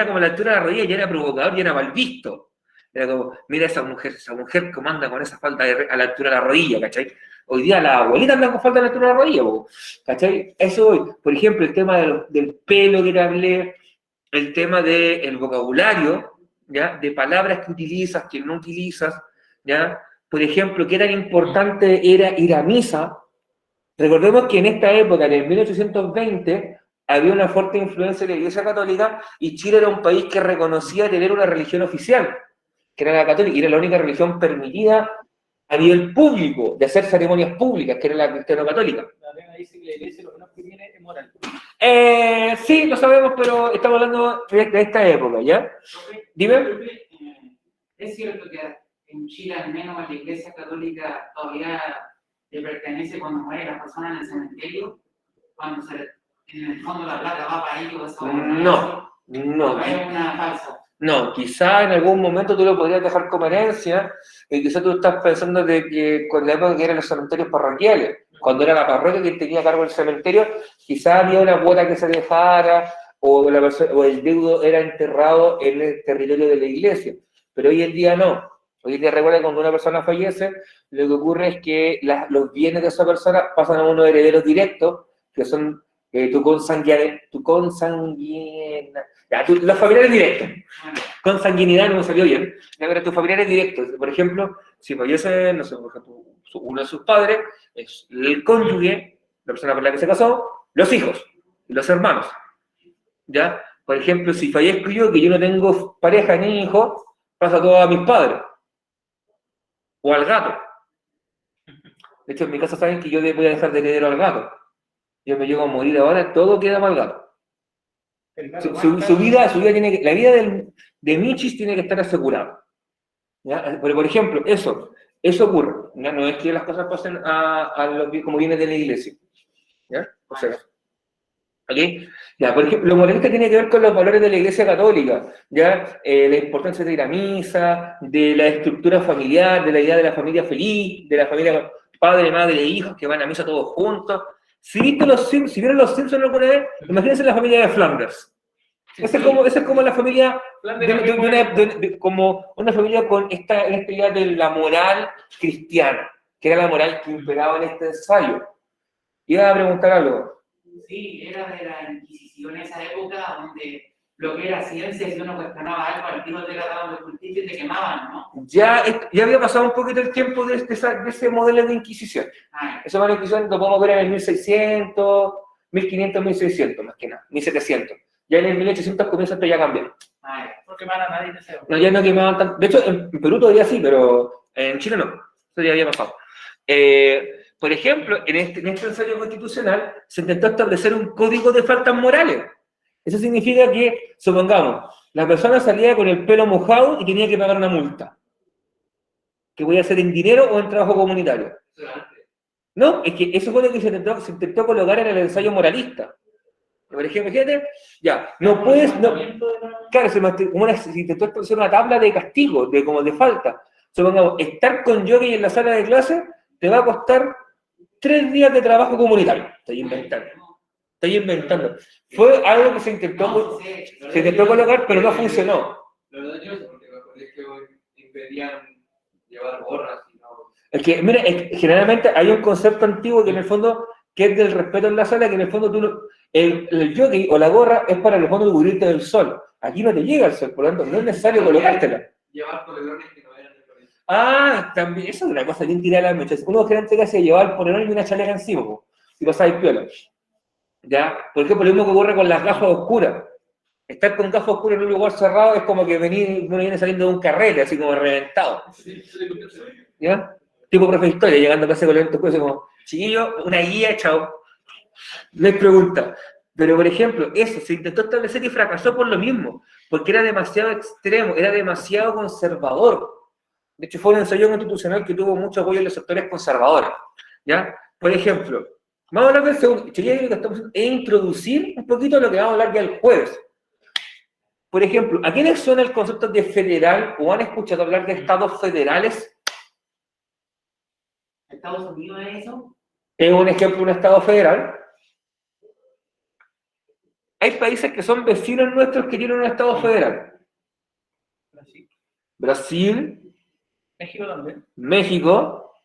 como la altura de la rodilla, ya era provocador, ya era mal visto. Era como, mira esa mujer cómo anda con esa falda a la altura de la rodilla, ¿cachai? Hoy día las abuelitas andan con falda a la altura de la rodilla, ¿cachai? Eso hoy. Por ejemplo, el tema del pelo que te hablé, el tema del vocabulario, ¿ya? De palabras que utilizas, que no utilizas, ¿ya? Por ejemplo, qué tan importante era ir a misa. Recordemos que en esta época, en el 1820, había una fuerte influencia de la Iglesia Católica y Chile era un país que reconocía tener una religión oficial, que era la católica, y era la única religión permitida a nivel público de hacer ceremonias públicas, que era la cristiano-católica. La Adriana dice que la iglesia lo menos que tiene es moral. Sí, lo sabemos, pero estamos hablando de esta época, ¿ya? Dime. Es cierto que en Chile, al menos a la Iglesia Católica, todavía le pertenece cuando muere la persona en el cementerio, cuando en el fondo la plata va para ellos. No. Es una falsa. No, quizá en algún momento tú lo podrías dejar como herencia, y quizá tú estás pensando de que con la época que eran los cementerios parroquiales, cuando era la parroquia que tenía cargo del cementerio, quizá había una cuota que se dejara, o el deudo era enterrado en el territorio de la iglesia. Pero hoy en día no. Hoy en día recuerda que cuando una persona fallece, lo que ocurre es que los bienes de esa persona pasan a unos herederos directos, que son los familiares directos. Consanguinidad no me salió bien. Pero tus familiares directos, por ejemplo, si fallece, no sé, por ejemplo, uno de sus padres, es el cónyuge, la persona con la que se casó, los hijos, los hermanos. ¿Ya? Por ejemplo, si fallezco yo, que yo no tengo pareja ni hijo, pasa todo a mis padres. O al gato. De hecho, en mi casa saben que yo voy a dejar de heredero al gato. Yo me llego a morir ahora, todo queda mal gato. Su vida tiene que, la vida de Michis tiene que estar asegurada. ¿Ya? Pero, por ejemplo, eso ocurre. ¿Ya? No es que las cosas pasen como viene de la iglesia. ¿Ya? O sea, ¿ok? Ya, por ejemplo, lo moralista tiene que ver con los valores de la Iglesia Católica, ¿ya? La importancia de ir a misa, de la estructura familiar, de la idea de la familia feliz, de la familia padre, madre e hijos que van a misa todos juntos. Si vieron los Simpsons alguna vez, imagínense la familia de Flanders. Esa es como la familia, como una familia con esta idea de la moral cristiana, que era la moral que imperaba en este ensayo. Iba a preguntar algo. Sí, era de la Inquisición esa época donde lo que era ciencia, si uno cuestionaba algo, al tiro te trataban de justicia y te quemaban, ¿no? Ya había pasado un poquito el tiempo de ese modelo de Inquisición. Ese modelo de Inquisición lo podemos ver en el 1600, 1500, 1600, más que nada, 1700. Ya en el 1800 comienza esto ya a cambiar. No quemaban a nadie en ese época. No, ya no quemaban tanto. De hecho, en Perú todavía sí, pero en Chile no. Eso ya había pasado. Por ejemplo, en este ensayo constitucional se intentó establecer un código de faltas morales. Eso significa que, supongamos, la persona salía con el pelo mojado y tenía que pagar una multa. ¿Que voy a hacer en dinero o en trabajo comunitario? No, es que eso fue lo que se intentó colocar en el ensayo moralista. Por ejemplo, fíjate, ya, no puedes, claro, se intentó establecer una tabla de castigo, como de falta. Supongamos, estar con jockey en la sala de clase te va a costar 3 días de trabajo comunitario. Estoy inventando. Fue algo que se intentó colocar, pero no funcionó. Lo dañoso, porque los colegios impedían llevar gorras y no. Es que, mira, generalmente hay un concepto antiguo que en el fondo, que es del respeto en la sala, que en el fondo el jockey o la gorra es para en el fondo cubrirte del sol. Aquí no te llega el sol, por lo tanto no es necesario colocártela. Llevar polerones que no eran de colegio. Ah, también, eso es una cosa bien tirada a la mecha. Uno generalmente que hace llevar el polerón y una chaleca encima, po, si pasáis piola. ¿Ya? Por ejemplo, lo mismo que ocurre con las gafas oscuras. Estar con gafas oscuras en un lugar cerrado es como que uno viene saliendo de un carrete, así como reventado. ¿Ya? Tipo profe de historia, llegando a clase con lentes oscuros, como, chiquillo, una guía, chao. No hay pregunta. Pero, por ejemplo, eso se intentó establecer y fracasó por lo mismo, porque era demasiado extremo, era demasiado conservador. De hecho, fue un ensayo constitucional que tuvo mucho apoyo en los sectores conservadores. ¿Ya? Por ejemplo, vamos a hablar del segundo, e introducir un poquito lo que vamos a hablar ya el jueves. Por ejemplo, ¿a quiénes suena el concepto de federal o han escuchado hablar de estados federales? ¿Estados Unidos es eso? Es un ejemplo de un estado federal. Hay países que son vecinos nuestros que tienen un estado federal. Brasil, México también. México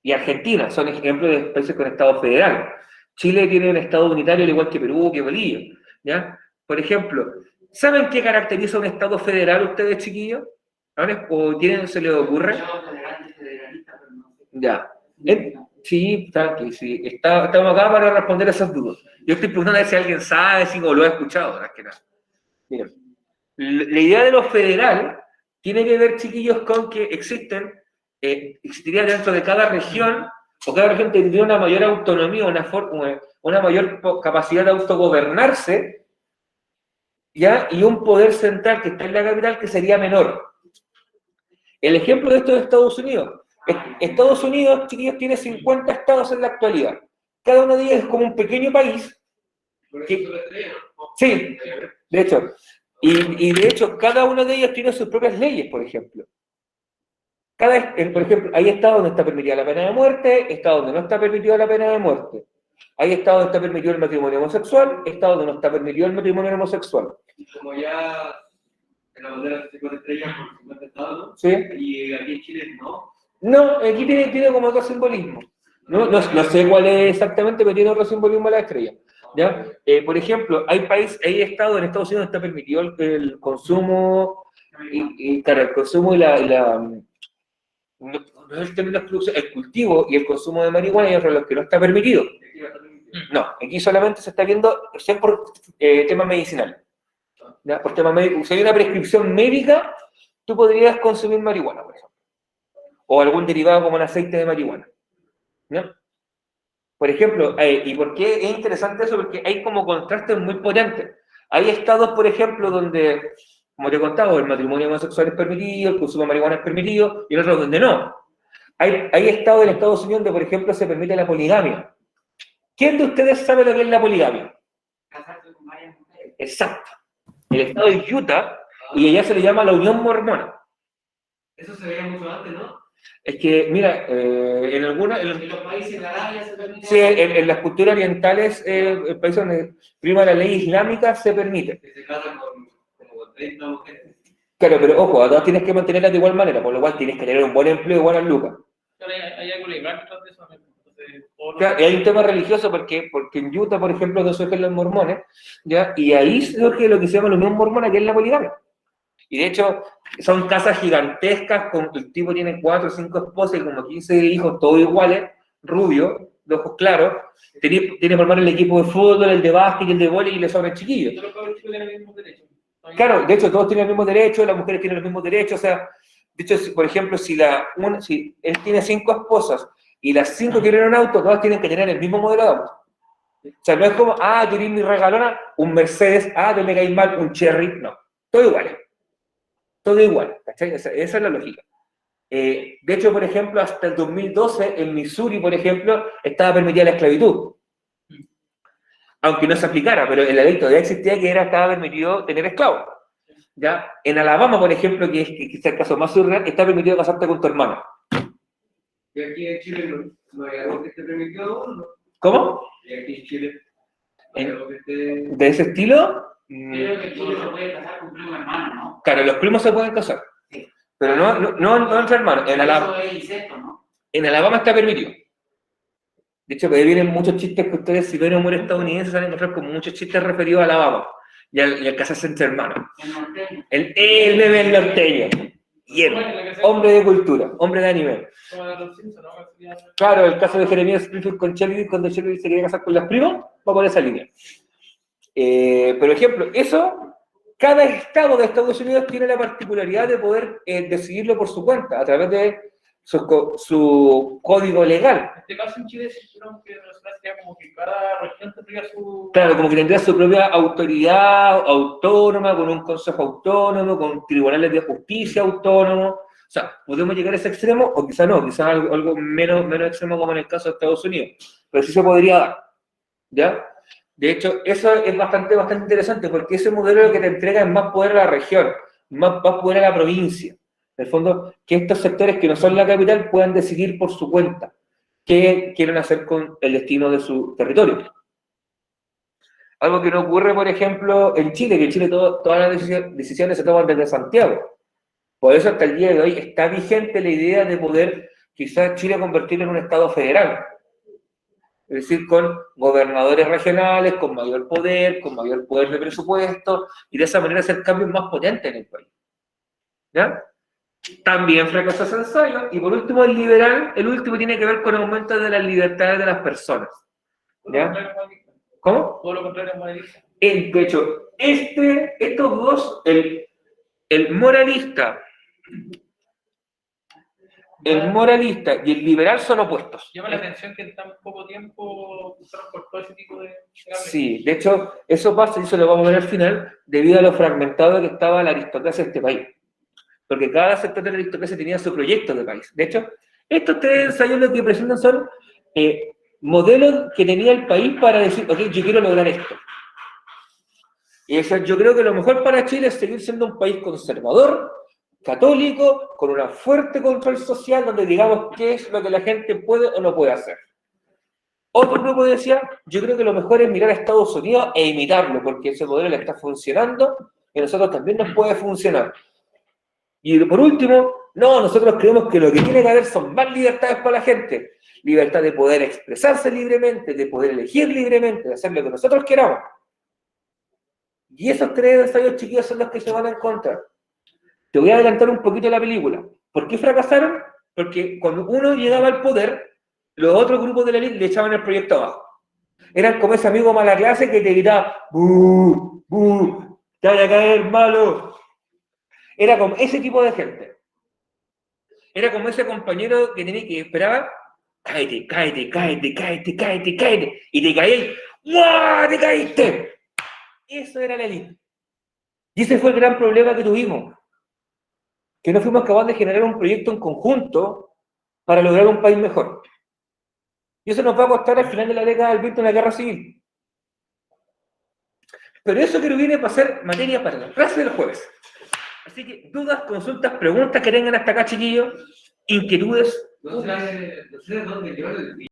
y Argentina son ejemplos de países con estado federal. Chile tiene un estado unitario al igual que Perú, que Bolivia. ¿Ya? Por ejemplo, ¿saben qué caracteriza un estado federal ustedes, chiquillos? ¿O se les ocurre? Ya. Sí, tranqui, sí. Estamos acá para responder esas dudas. Yo estoy preguntando a ver si alguien sabe, si lo ha escuchado, más que nada. Miren, la idea de lo federal tiene que ver, chiquillos, con que existiría dentro de cada región, o cada región tendría una mayor autonomía, una mayor capacidad de autogobernarse, ¿ya? Y un poder central que está en la capital que sería menor. El ejemplo de esto es Estados Unidos. Estados Unidos, chiquillos, tiene 50 estados en la actualidad. Cada uno de ellos es como un pequeño país. Sí, de hecho. Y de hecho, cada uno de ellos tiene sus propias leyes, por ejemplo. Por ejemplo, hay estados donde está permitida la pena de muerte, estados donde no está permitida la pena de muerte. Hay estados donde está permitido el matrimonio homosexual, estados donde no está permitido el matrimonio homosexual. Como ya en la bandera se con estrellas por 50 estados, ¿Sí? y aquí en Chile no. No, aquí tiene como otro simbolismo. No sé cuál es exactamente, pero tiene otro simbolismo la estrella. ¿Ya? Por ejemplo, hay estados en Estados Unidos donde está permitido el consumo, claro, el consumo no es el término de producción, el cultivo y el consumo de marihuana y otros los que no está permitido. No, aquí solamente se está viendo por temas medicinales. ¿Ya? Por temas médicos. Si hay una prescripción médica, tú podrías consumir marihuana, por ejemplo. O algún derivado como el aceite de marihuana. ¿No? Por ejemplo, ¿y por qué es interesante eso? Porque hay como contrastes muy potentes. Hay estados, por ejemplo, donde, como te he contado, el matrimonio homosexual es permitido, el consumo de marihuana es permitido, y otros donde no. Hay estados en Estados Unidos donde, por ejemplo, se permite la poligamia. ¿Quién de ustedes sabe lo que es la poligamia? Casarse con varias mujeres. Exacto. El estado de Utah, y allá se le llama la Unión Mormona. Eso se veía mucho antes, ¿no? Es que, mira, en algunas... En los países de Arabia se permite. Sí, en las culturas orientales, el país donde prima la ley islámica, se permite. Que se casan como con 30 mujeres. Claro, pero ojo, a todas tienes que mantenerlas de igual manera, por lo cual tienes que tener un buen empleo y buenas lucas. Claro, hay algo legal detrás de eso. Entonces, Claro, y hay un tema religioso porque en Utah, por ejemplo, no surgen los mormones, ¿ya? Y ahí surge lo que se llama la unión mormona, que es la poligamia. Y de hecho, son casas gigantescas, el tipo tiene 4 o 5 esposas y como 15 hijos, todos iguales, rubios, de ojos claros, tiene formar el equipo de fútbol, el de básquet y el de vóley y le sobran chiquillos. todos los cabros chicos tienen el mismo derecho. Claro, de hecho, todos tienen los mismos derechos, las mujeres tienen los mismos derechos, o sea, de hecho, por ejemplo, si él tiene 5 esposas y las 5 tienen un auto, todas tienen que tener el mismo modelo de auto. O sea, no es como, querés mi regalona, un Mercedes, te me caes mal, un Cherry, no, todo igual. Todo igual, ¿cachai? Esa es la lógica. De hecho, por ejemplo, hasta el 2012, en Missouri, por ejemplo, estaba permitida la esclavitud. Aunque no se aplicara, pero en la ley todavía existía que estaba permitido tener esclavos. ¿Ya? En Alabama, por ejemplo, que es el caso más surreal, está permitido casarte con tu hermano. Y aquí en Chile no hay algo que esté permitido, ¿no? ¿Cómo? Y aquí en Chile no hay algo que esté... ¿De ese estilo? Creo que Chile se puede casar con primo hermano, ¿no? Claro, los primos se pueden casar. Sí. Pero no entre hermanos. Eso es incesto, ¿no? En Alabama está permitido. De hecho, ahí vienen muchos chistes que ustedes, si ven humor estadounidense, se van a encontrar con muchos chistes referidos a Alabama. y al casarse entre hermanos. El norteño. El meme del norteño. Bien. Hombre de cultura, hombre de anime. Claro, el caso de Jeremías Springfield con Shelby, cuando Shelby se quería casar con las primas, va por esa línea. Por ejemplo, eso, cada estado de Estados Unidos tiene la particularidad de poder decidirlo por su cuenta, a través de su código legal. En este caso en Chile se hicieron que sería como que cada región tendría su... Claro, como que tendría su propia autoridad autónoma, con un consejo autónomo, con tribunales de justicia autónomos. O sea, podemos llegar a ese extremo, o quizá no, quizá algo menos extremo como en el caso de Estados Unidos. Pero sí se podría dar, ¿ya? De hecho, eso es bastante interesante, porque ese modelo lo que te entrega es más poder a la región, más poder a la provincia. En el fondo, que estos sectores que no son la capital puedan decidir por su cuenta qué quieren hacer con el destino de su territorio. Algo que no ocurre, por ejemplo, en Chile, que en Chile todas las decisiones se toman desde Santiago. Por eso hasta el día de hoy está vigente la idea de poder quizás Chile convertirlo en un estado federal. Es decir, con gobernadores regionales, con mayor poder de presupuesto, y de esa manera hacer cambios más potentes en el país. ¿Ya? También fracasó ese ensayo. Y por último, el liberal, el último tiene que ver con el aumento de las libertades de las personas. ¿Ya? ¿Cómo? Todo lo contrario es moralista. De hecho, estos dos, el moralista y el liberal son opuestos. Llama la atención que en tan poco tiempo pasaron por todo ese tipo de... Sí, de hecho, eso pasa, y eso lo vamos a ver al final, debido a lo fragmentado que estaba la aristocracia de este país. Porque cada sector de la aristocracia tenía su proyecto de país. De hecho, estos tres ensayos lo que presentan son modelos que tenía el país para decir, ok, yo quiero lograr esto. Y eso, yo creo que lo mejor para Chile es seguir siendo un país conservador, católico, con un fuerte control social, donde digamos qué es lo que la gente puede o no puede hacer. Otro grupo decía, yo creo que lo mejor es mirar a Estados Unidos e imitarlo, porque ese modelo le está funcionando y a nosotros también nos puede funcionar. Y por último, no, nosotros creemos que lo que tiene que haber son más libertades para la gente. Libertad de poder expresarse libremente, de poder elegir libremente, de hacer lo que nosotros queramos. Y esos tres ensayos chiquillos son los que se van a encontrar. Te voy a adelantar un poquito la película. ¿Por qué fracasaron? Porque cuando uno llegaba al poder, los otros grupos de la élite le echaban el proyecto abajo. Eran como ese amigo mala clase que te gritaba, ¡buh! ¡Buh! ¡Te vaya a caer, malo! Era como ese tipo de gente. Era como ese compañero que tenía que esperar, cáete, cáete, cáete, cáete, cáete, cáete, y te caí, ¡guau! ¡Te caíste! Eso era la élite. Y ese fue el gran problema que tuvimos. Que no fuimos capaces de generar un proyecto en conjunto para lograr un país mejor. Y eso nos va a costar al final de la década del 20 una guerra civil. Pero eso creo que viene para ser materia para la clase del jueves. Así que dudas, consultas, preguntas que tengan hasta acá, chiquillos, inquietudes. No sé dónde llevar el